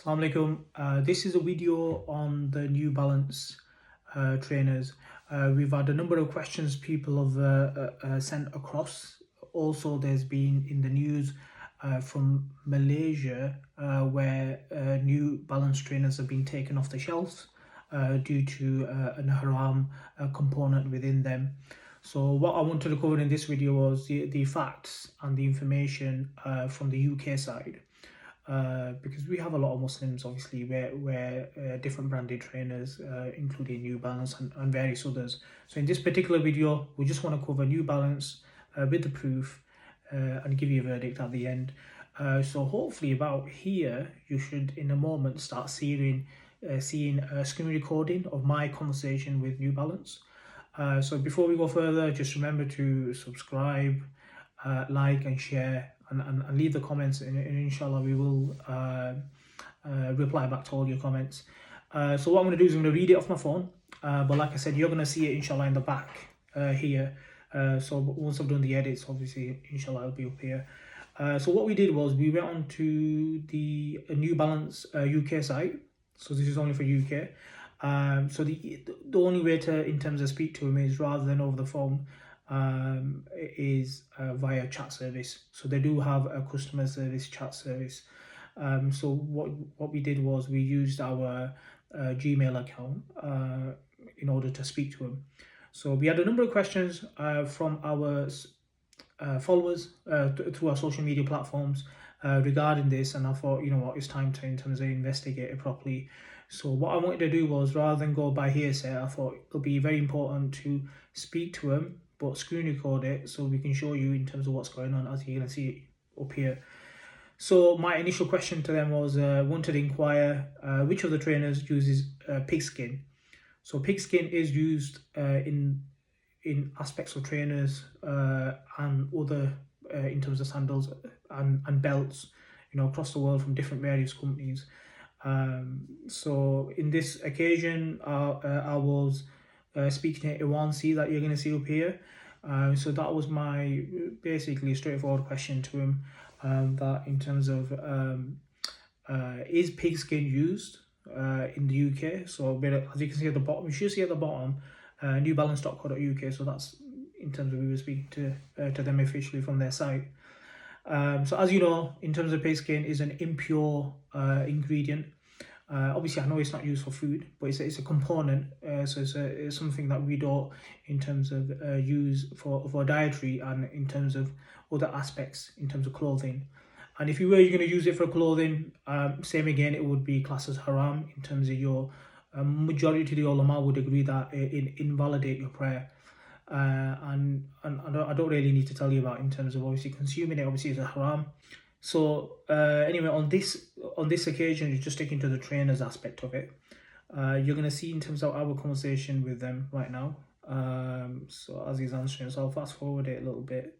Assalamu alaikum. This is a video on the New Balance trainers. We've had a number of questions people have sent across. Also, there's been in the news from Malaysia where New Balance trainers have been taken off the shelves due to an Haram component within them. So what I wanted to cover in this video was the facts and the information from the UK side. Because we have a lot of Muslims, obviously, where different branded trainers, including New Balance and various others. So in this particular video, we just want to cover New Balance with the proof and give you a verdict at the end. So hopefully about here, you should in a moment start seeing a screen recording of my conversation with New Balance. So before we go further, just remember to subscribe, like and share, and leave the comments, and inshallah we will reply back to all your comments. So what I'm going to do is I'm going to read it off my phone, but like I said, you're going to see it inshallah in the back here. So once I've done the edits, obviously inshallah it'll be up here. So what we did was we went on to the New Balance UK site. So this is only for UK. So the only way to, in terms of speak to him, is rather than over the phone, is via chat service. So they do have a customer service chat service. So what we did was we used our Gmail account in order to speak to him. So we had a number of questions from our followers through our social media platforms regarding this, and I thought, you know what, it's time to, in terms of investigate it properly. So what I wanted to do was, rather than go by hearsay, I thought it'll be very important to speak to him, but screen record it so we can show you in terms of what's going on, as you're going to see up here. So my initial question to them was, wanted to inquire which of the trainers uses pigskin. So pigskin is used in aspects of trainers and other in terms of sandals and belts, you know, across the world from different various companies. So in this occasion, I was speaking to Iwansi that you're going to see up here. So that was my basically straightforward question to him, that in terms of is pigskin used in the UK? So as you can see at the bottom, you should see at the bottom, newbalance.co.uk. So that's in terms of, we were speaking to them officially from their site. So as you know, in terms of pigskin is an impure ingredient. Obviously, I know it's not used for food, but it's a component. So it's something that we don't, in terms of use for dietary and in terms of other aspects, in terms of clothing. And if you were going to use it for clothing, same again, it would be classed as haram in terms of your majority of the ulama would agree that it invalidate your prayer. And I don't really need to tell you about in terms of obviously consuming it. Obviously, it's a haram. So anyway, on this occasion, you're just sticking to the trainers aspect of it. You're going to see in terms of our conversation with them right now. So as he's answering, so I'll fast forward it a little bit.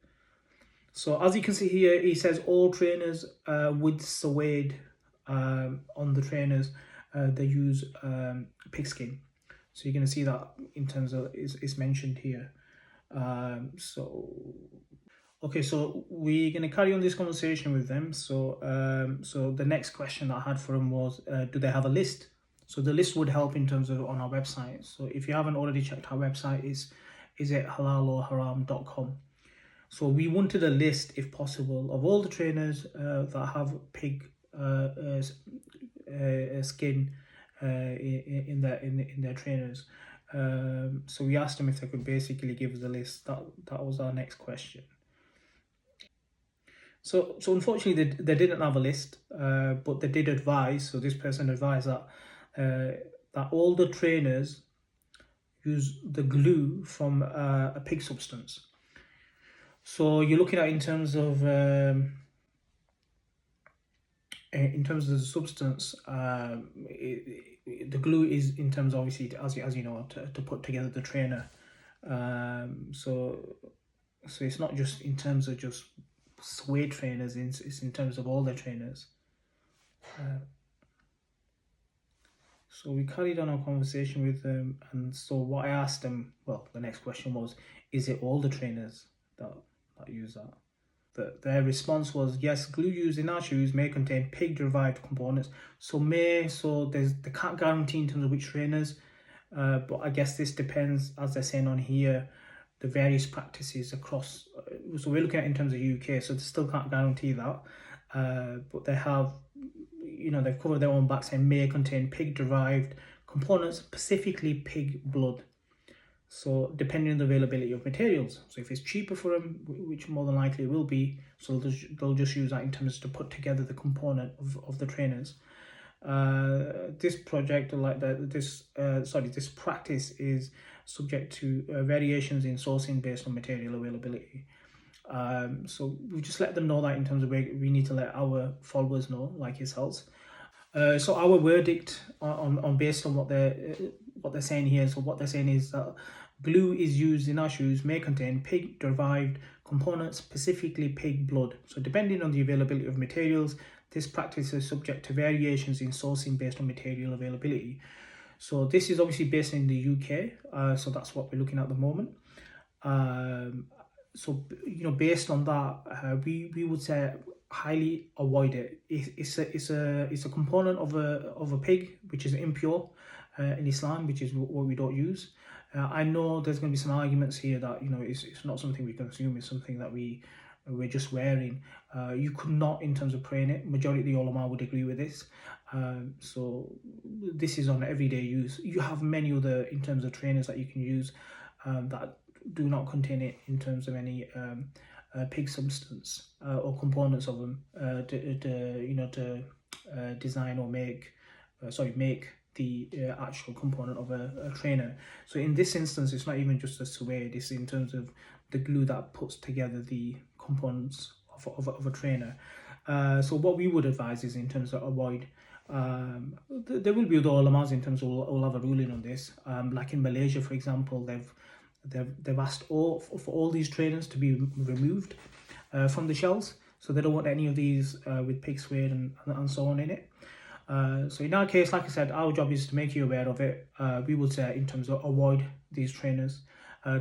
So as you can see here, he says all trainers with suede on the trainers, they use pigskin. So you're going to see that in terms of it's mentioned here. Okay, so we're going to carry on this conversation with them. So so the next question that I had for them was, do they have a list? So the list would help in terms of on our website. So if you haven't already checked our website, is it halal or haram.com. So we wanted a list, if possible, of all the trainers that have pig skin in their trainers. So we asked them if they could basically give us a list. That was our next question. So unfortunately they didn't have a list, but they did advise. So this person advised that that all the trainers use the glue from a pig substance. So you're looking at in terms of the substance, the glue is in terms of, obviously, as you know, to put together the trainer. So it's not just in terms of just suede trainers, it's in terms of all their trainers. So we carried on our conversation with them, and so what I asked them, well, the next question was, is it all the trainers that use that? their response was, yes, glue used in our shoes may contain pig-derived components. So they can't guarantee in terms of which trainers, but I guess this depends, as they're saying on here, the various practices across. So we're looking at in terms of UK, so they still can't guarantee that, but they have, they've covered their own back saying may contain pig-derived components, specifically pig blood. So depending on the availability of materials, so if it's cheaper for them, which more than likely it will be, so they'll just use that in terms to put together the component of the trainers. This project, this practice is subject to variations in sourcing based on material availability. So we just let them know that in terms of we need to let our followers know, like yourselves. So our verdict on based on what they're saying here. So what they're saying is that glue is used in our shoes may contain pig-derived components, specifically pig blood. So depending on the availability of materials, this practice is subject to variations in sourcing based on material availability. So this is obviously based in the UK. So that's what we're looking at the moment. So based on that, we would say highly avoid it. It's a component of a pig, which is impure in Islam, which is what we don't use. I know there's going to be some arguments here that it's not something we consume, it's something that we're just wearing. You could not, in terms of praying it, majority of the ulama would agree with this. So this is on everyday use. You have many other, in terms of trainers that you can use that do not contain it in terms of any pig substance or components of them to design or make the actual component of a trainer. So in this instance, it's not even just a suede, it's in terms of the glue that puts together the components of a trainer. So what we would advise is in terms of avoid. There will be other ulamas in terms of will have a ruling on this. Like in Malaysia, for example, they've asked for all these trainers to be removed from the shelves. So they don't want any of these with pig suede and so on in it. So in our case, like I said, our job is to make you aware of it. We would say in terms of avoid these trainers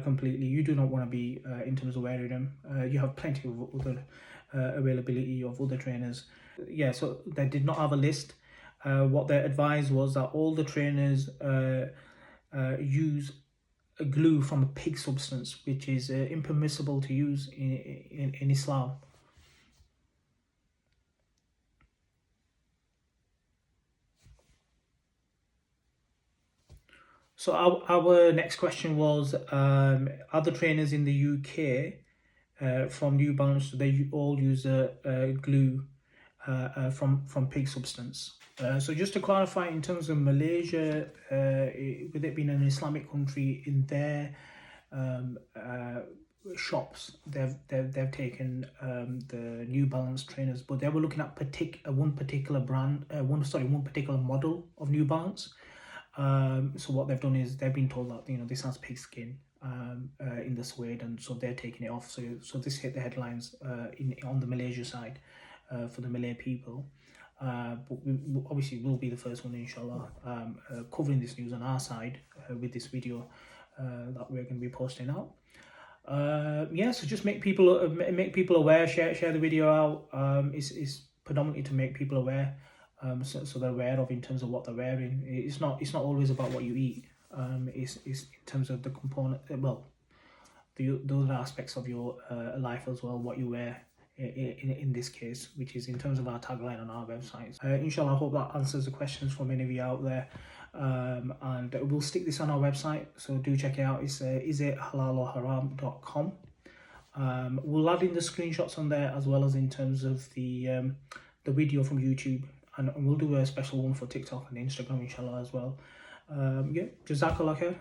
completely. You do not want to be in terms of wearing them. You have plenty of other availability of other trainers. Yeah, so they did not have a list. What their advice was that all the trainers use a glue from a pig substance, which is impermissible to use in Islam. So our next question was, other trainers in the UK from New Balance, they all use glue from pig substance. So just to clarify, in terms of Malaysia, with it being an Islamic country, in their shops, they've taken the New Balance trainers, but they were looking at one particular brand, one particular model of New Balance. So what they've done is they've been told that this has pig skin in the suede, and so they're taking it off. So this hit the headlines on the Malaysia side for the Malay people. But we obviously will be the first one, inshallah, covering this news on our side with this video that we're going to be posting out. So just make people aware. Share the video out. It's predominantly to make people aware. So they're aware of in terms of what they're wearing. It's not always about what you eat. It's in terms of the component. Well, the other aspects of your life as well. What you wear in this case, which is in terms of our tagline on our website. Inshallah, I hope that answers the questions from any of you out there. And we'll stick this on our website, so do check it out. It's isithalalorharam.com. We'll add in the screenshots on there, as well as in terms of the video from YouTube. And we'll do a special one for TikTok and Instagram, inshallah, as well. Jazakallah khair.